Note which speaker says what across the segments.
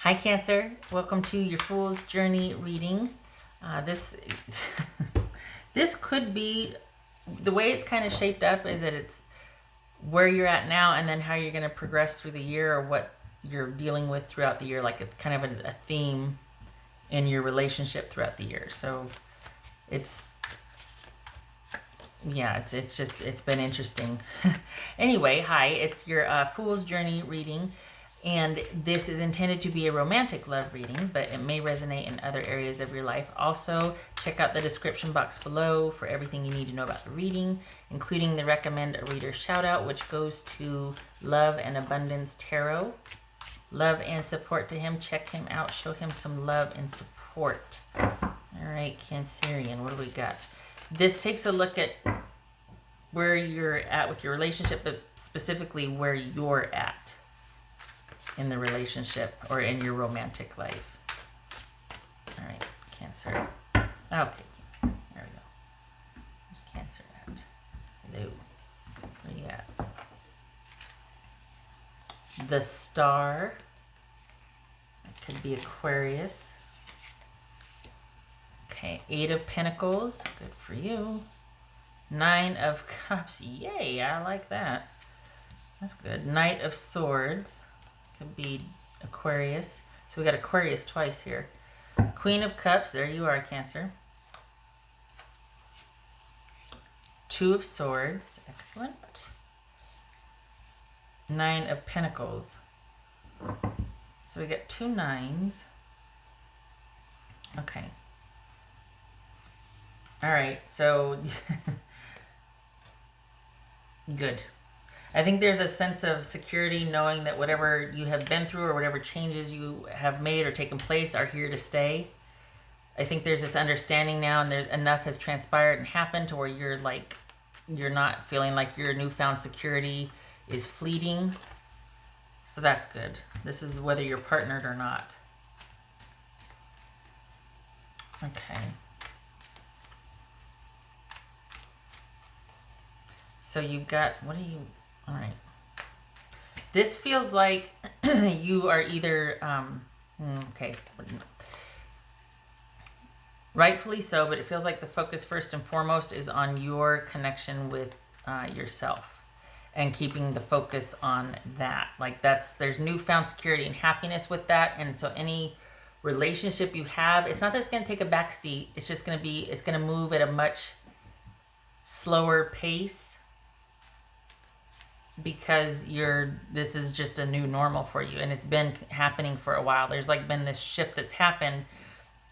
Speaker 1: Hi Cancer, welcome to your Fool's Journey reading. This this could be, the way it's kind of shaped up is that it's where you're at now and then how you're going to progress through the year, or what you're dealing with throughout the year, like it's kind of a theme in your relationship throughout the year. So it's it's been interesting. Anyway, hi, it's your Fool's Journey reading. And this is intended to be a romantic love reading, but it may resonate in other areas of your life. Also, check out the description box below for everything you need to know about the reading, including the recommend a reader shout out, which goes to Love and Abundance Tarot. Love and support to him. Check him out. Show him some love and support. All right, Cancerian, what do we got? This takes a look at where you're at with your relationship, but specifically where you're at in the relationship or in your romantic life. All right, Cancer. Okay, Cancer. There we go. Where's Cancer at? Hello. Where you at? The Star. It could be Aquarius. Okay, 8 of Pentacles. Good for you. 9 of Cups. Yay, I like that. That's good. Knight of Swords. Could be Aquarius. So we got Aquarius twice here. Queen of Cups. There you are, Cancer. 2 of Swords. Excellent. 9 of Pentacles. So we got 2 9s. Okay. All right. So good. I think there's a sense of security knowing that whatever you have been through or whatever changes you have made or taken place are here to stay. I think there's this understanding now, and there's enough has transpired and happened to where you're not feeling like your newfound security is fleeting. So that's good. This is whether you're partnered or not. Okay. So you've got, what are you... All right. This feels like you are either, okay, rightfully so, but it feels like the focus first and foremost is on your connection with yourself and keeping the focus on that. Like there's newfound security and happiness with that. And so any relationship you have, it's not that it's going to take a back seat. It's just going to be, it's going to move at a much slower pace, because this is just a new normal for you, and it's been happening for a while. There's like been this shift that's happened,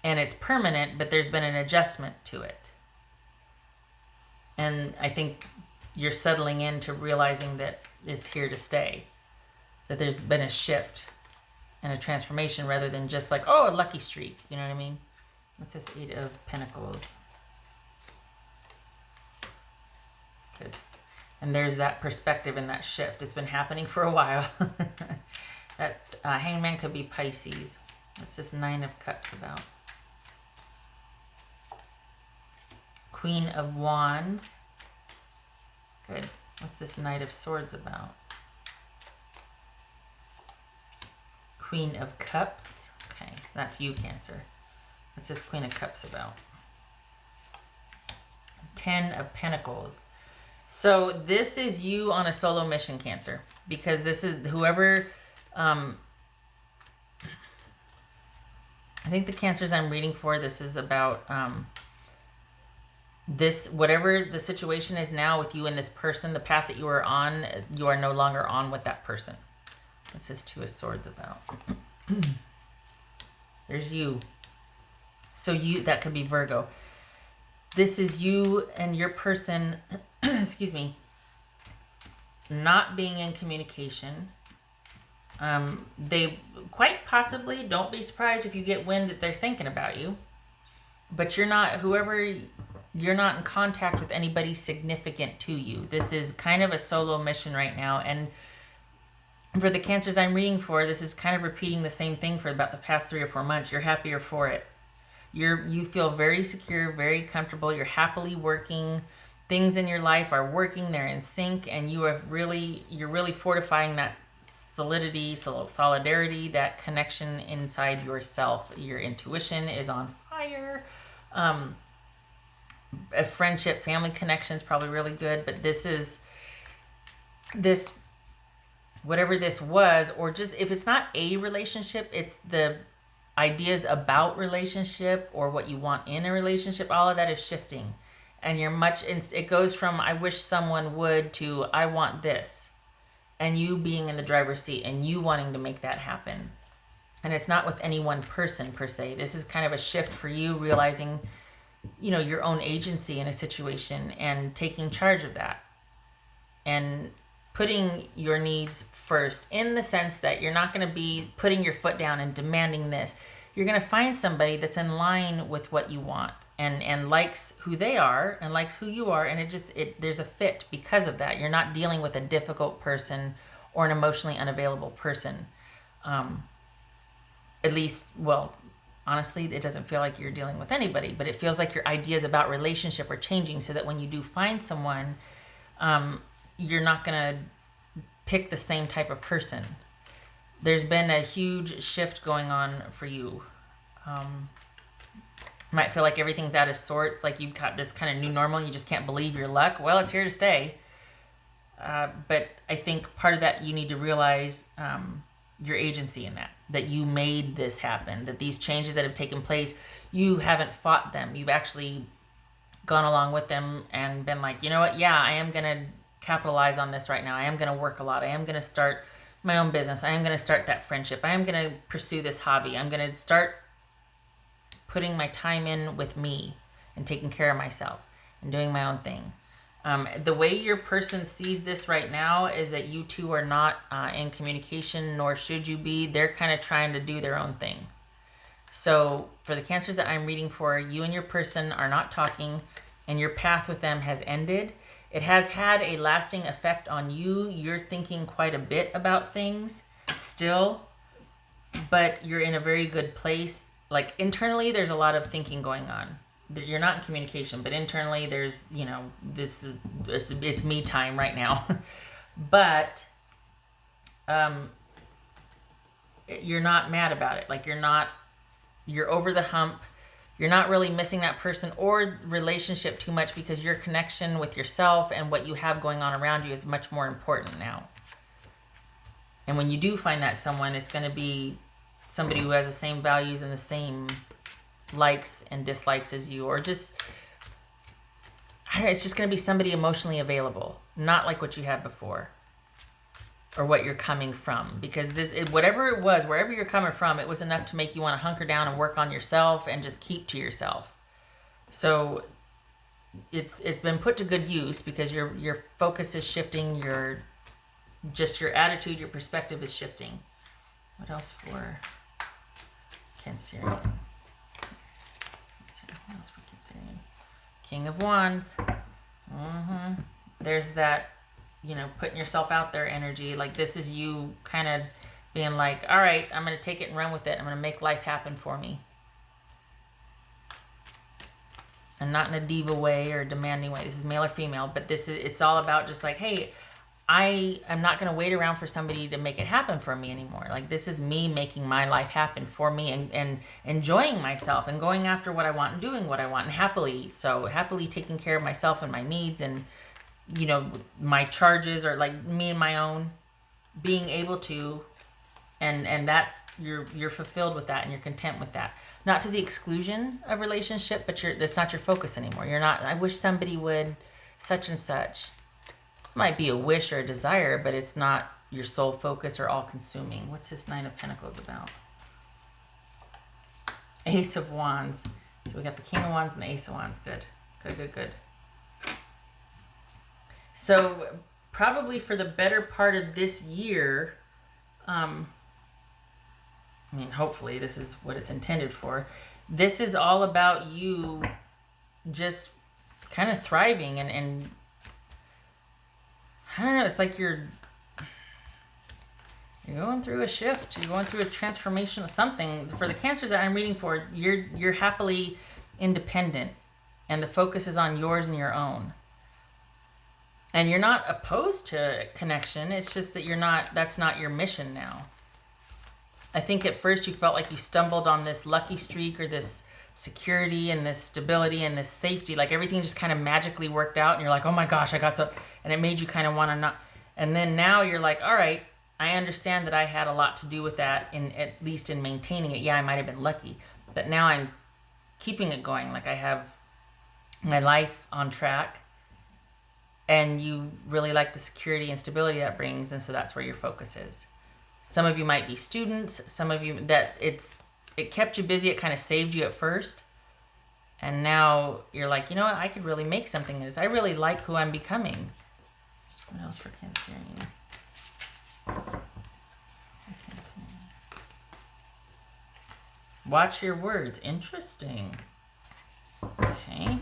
Speaker 1: and it's permanent, but there's been an adjustment to it. And I think you're settling into realizing that it's here to stay, that there's been a shift and a transformation rather than just like, oh, a lucky streak. You know what I mean? What's this 8 of Pentacles? Good. And there's that perspective and that shift. It's been happening for a while. That's Hangman could be Pisces. What's this 9 of Cups about? Queen of Wands. Good. What's this Knight of Swords about? Queen of Cups. Okay, that's you, Cancer. What's this Queen of Cups about? 10 of Pentacles. So this is you on a solo mission, Cancer, because this is whoever, I think the Cancers I'm reading for, this is about this, whatever the situation is now with you and this person, the path that you are on, you are no longer on with that person. What's this 2 of Swords about? There's you. So you, that could be Virgo. This is you and your person, excuse me, not being in communication. They quite possibly, don't be surprised if you get wind that they're thinking about you, but you're not, you're not in contact with anybody significant to you. This is kind of a solo mission right now. And for the Cancers I'm reading for, this is kind of repeating the same thing for about the past 3 or 4 months. You're happier for it. You feel very secure, very comfortable. You're happily working. Things in your life are working. They're in sync, and you're really fortifying that solidity, solidarity, that connection inside yourself. Your intuition is on fire. A friendship, family connection is probably really good, but this whatever this was, or just if it's not a relationship, it's the ideas about relationship or what you want in a relationship. All of that is shifting, and it goes from I wish someone would to I want this, and you being in the driver's seat and you wanting to make that happen. And it's not with any one person per se. This is kind of a shift for you, realizing your own agency in a situation and taking charge of that and putting your needs first, in the sense that you're not going to be putting your foot down and demanding this. You're going to find somebody that's in line with what you want and likes who they are and likes who you are, and there's a fit because of that. You're not dealing with a difficult person or an emotionally unavailable person. At least, well, honestly, it doesn't feel like you're dealing with anybody, but it feels like your ideas about relationship are changing, so that when you do find someone, you're not going to pick the same type of person. There's been a huge shift going on for you. Might feel like everything's out of sorts, like you've got this kind of new normal, you just can't believe your luck. Well, it's here to stay. But I think part of that, you need to realize your agency in that you made this happen, that these changes that have taken place, you haven't fought them. You've actually gone along with them and been like, you know what? Yeah, I am going to capitalize on this right now. I am going to work a lot. I am going to start my own business. I am going to start that friendship. I am going to pursue this hobby. I'm going to start putting my time in with me and taking care of myself and doing my own thing. The way your person sees this right now is that you two are not in communication, nor should you be. They're kind of trying to do their own thing. So for the Cancers that I'm reading for, you and your person are not talking, and your path with them has ended. It has had a lasting effect on you. You're thinking quite a bit about things still, but you're in a very good place. Like internally, there's a lot of thinking going on. You're not in communication, but internally there's, it's me time right now. But you're not mad about it. Like you're over the hump. You're not really missing that person or relationship too much, because your connection with yourself and what you have going on around you is much more important now. And when you do find that someone, it's going to be somebody who has the same values and the same likes and dislikes as you, or just, I don't know, it's just going to be somebody emotionally available, not like what you had before or what you're coming from, because whatever it was, wherever you're coming from, it was enough to make you want to hunker down and work on yourself and just keep to yourself. So it's been put to good use, because your focus is shifting, your attitude, your perspective is shifting. What else for Cancerian? King of Wands. There's that, putting yourself out there energy. Like this is you kind of being like, all right, I'm going to take it and run with it. I'm going to make life happen for me. And not in a diva way or demanding way. This is male or female, but it's all about just like, hey, I am not going to wait around for somebody to make it happen for me anymore. Like this is me making my life happen for me and enjoying myself and going after what I want and doing what I want, and happily taking care of myself and my needs and, my charges, or like me and my own, being able to, and that's, you're fulfilled with that and you're content with that. Not to the exclusion of relationship, but that's not your focus anymore. You're not, I wish somebody would such and such. Might be a wish or a desire, but it's not your sole focus or all consuming. What's this Nine of Pentacles about? Ace of Wands. So we got the King of Wands and the Ace of Wands. Good. So probably for the better part of this year, hopefully this is what it's intended for. This is all about you just kind of thriving and I don't know, it's like you're going through a shift. You're going through a transformation of something. For the Cancers that I'm reading for, you're happily independent, and the focus is on yours and your own. And you're not opposed to connection. It's just that that's not your mission now. I think at first you felt like you stumbled on this lucky streak or this security and this stability and this safety. Like everything just kind of magically worked out and you're like, oh my gosh, I got so, and it made you kind of want to not. And then now you're like, all right, I understand that I had a lot to do with that, at least in maintaining it. Yeah, I might have been lucky, but now I'm keeping it going. Like I have my life on track, and you really like the security and stability that brings, and so that's where your focus is. Some of you might be students. Some of you it kept you busy. It kind of saved you at first, and now you're like, you know what? I could really make something of this. I really like who I'm becoming. What else for Cancerian? Watch your words. Interesting. Okay.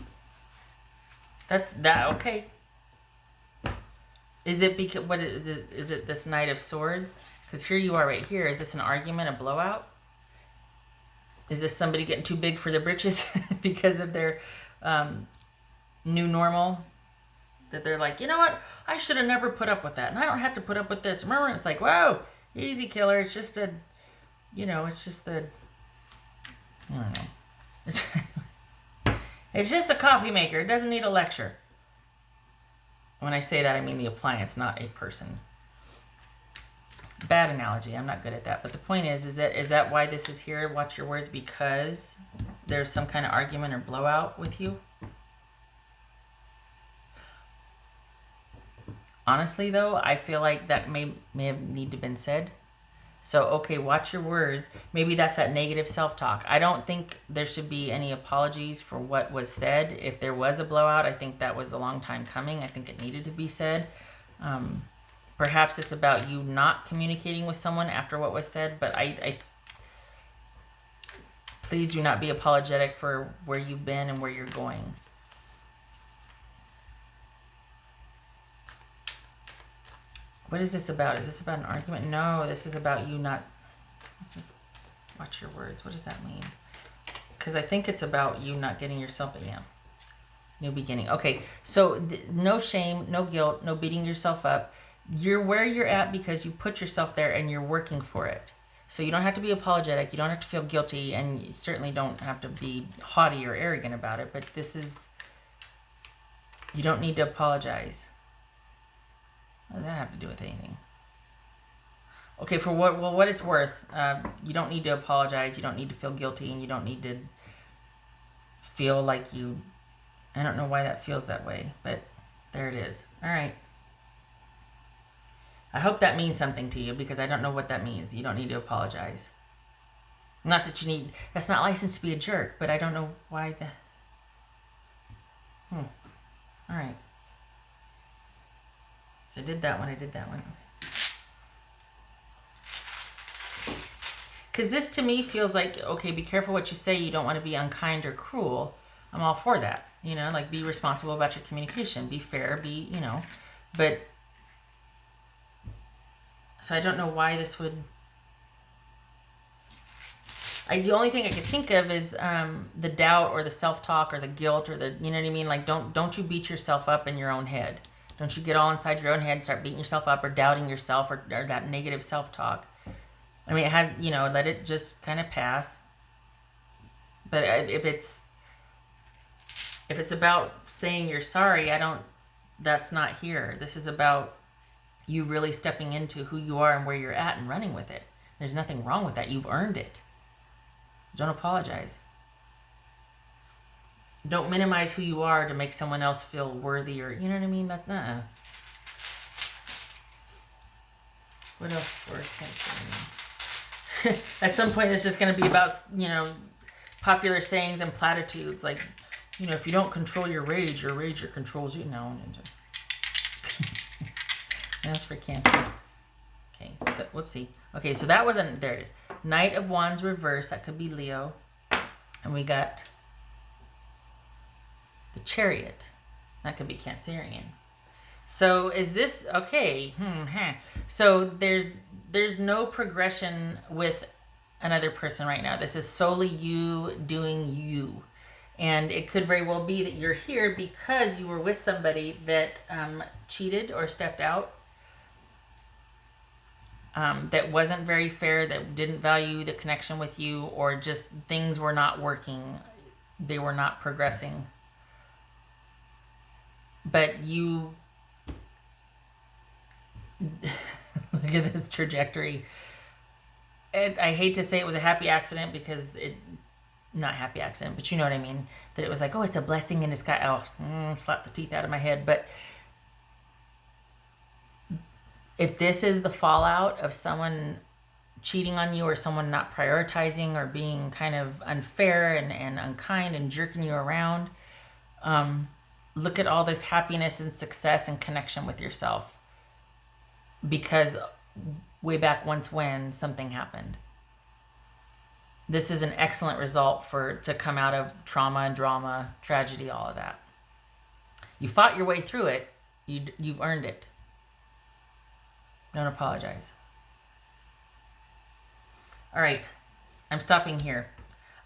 Speaker 1: That's that. Okay. Is it because is it this Knight of Swords? Because here you are right here. Is this an argument, a blowout? Is this somebody getting too big for their britches because of their new normal? That they're like, you know what? I should have never put up with that, and I don't have to put up with this. Remember, it's like, whoa, easy, killer. It's just a, it's just the, I don't know. It's just a coffee maker. It doesn't need a lecture. When I say that, I mean the appliance, not a person. Bad analogy. I'm not good at that. But the point is that why this is here? Watch your words, because there's some kind of argument or blowout with you? Honestly, though, I feel like that may have need to been said. So, okay, watch your words. Maybe that's that negative self-talk. I don't think there should be any apologies for what was said. If there was a blowout, I think that was a long time coming. I think it needed to be said. Perhaps it's about you not communicating with someone after what was said, but I please do not be apologetic for where you've been and where you're going. What is this about? Is this about an argument? No, this is about you not... What's this? Watch your words. What does that mean? Because I think it's about you not getting yourself... Yeah. New beginning. Okay, so no shame, no guilt, no beating yourself up. You're where you're at because you put yourself there and you're working for it. So you don't have to be apologetic. You don't have to feel guilty, and you certainly don't have to be haughty or arrogant about it. But this is... You don't need to apologize. What does that have to do with anything? Okay, for what it's worth, you don't need to apologize. You don't need to feel guilty, and you don't need to feel like you... I don't know why that feels that way, but there it is. All right. I hope that means something to you, because I don't know what that means. You don't need to apologize. Not that you need... That's not licensed to be a jerk, but I don't know why the... All right. So I did that one. Because this to me feels like, okay, be careful what you say. You don't want to be unkind or cruel. I'm all for that. Like be responsible about your communication. Be fair, but... So I don't know why this would... the only thing I could think of is the doubt or the self-talk or the guilt or the, you know what I mean? Like don't you beat yourself up in your own head. Don't you get all inside your own head and start beating yourself up or doubting yourself or that negative self-talk. I mean, it has, let it just kind of pass. But if it's about saying you're sorry, that's not here. This is about you really stepping into who you are and where you're at and running with it. There's nothing wrong with that. You've earned it. Don't apologize. Don't minimize who you are to make someone else feel worthy or, you know what I mean? What else for Cancer? At some point, it's just going to be about, popular sayings and platitudes. Like, if you don't control your rage controls you. No. That's for Cancer. Okay, so, whoopsie. Okay, so that wasn't, there it is. Knight of Wands reverse, that could be Leo. And we got the Chariot. That could be Cancerian. So is this, okay, So there's no progression with another person right now. This is solely you doing you. And it could very well be that you're here because you were with somebody that cheated or stepped out, that wasn't very fair, that didn't value the connection with you, or just things were not working. They were not progressing. But you, look at this trajectory. I hate to say it was a happy accident because not happy accident, but you know what I mean. That it was like, oh, it's a blessing in disguise. Oh, slap the teeth out of my head. But if this is the fallout of someone cheating on you, or someone not prioritizing, or being kind of unfair and unkind and jerking you around, look at all this happiness and success and connection with yourself. Because way back once when something happened. This is an excellent result to come out of trauma and drama, tragedy, all of that. You fought your way through it. You've earned it. Don't apologize. All right, I'm stopping here.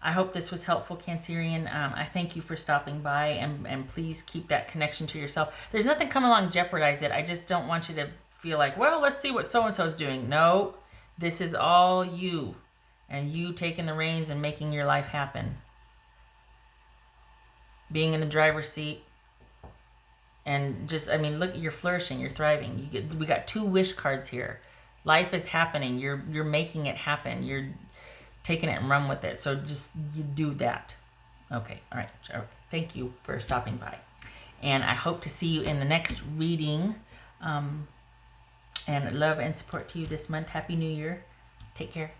Speaker 1: I hope this was helpful, Cancerian. I thank you for stopping by, and please keep that connection to yourself. There's nothing come along jeopardize it. I just don't want you to feel like, well, let's see what so-and-so is doing. No, this is all you, and you taking the reins and making your life happen. Being in the driver's seat, and just, I mean, look, you're flourishing, you're thriving. We got 2 wish cards here. Life is happening. You're making it happen. You're taking it and run with it. So just you do that. Okay, all right. Thank you for stopping by, and I hope to see you in the next reading. And love and support to you this month. Happy New Year. Take care.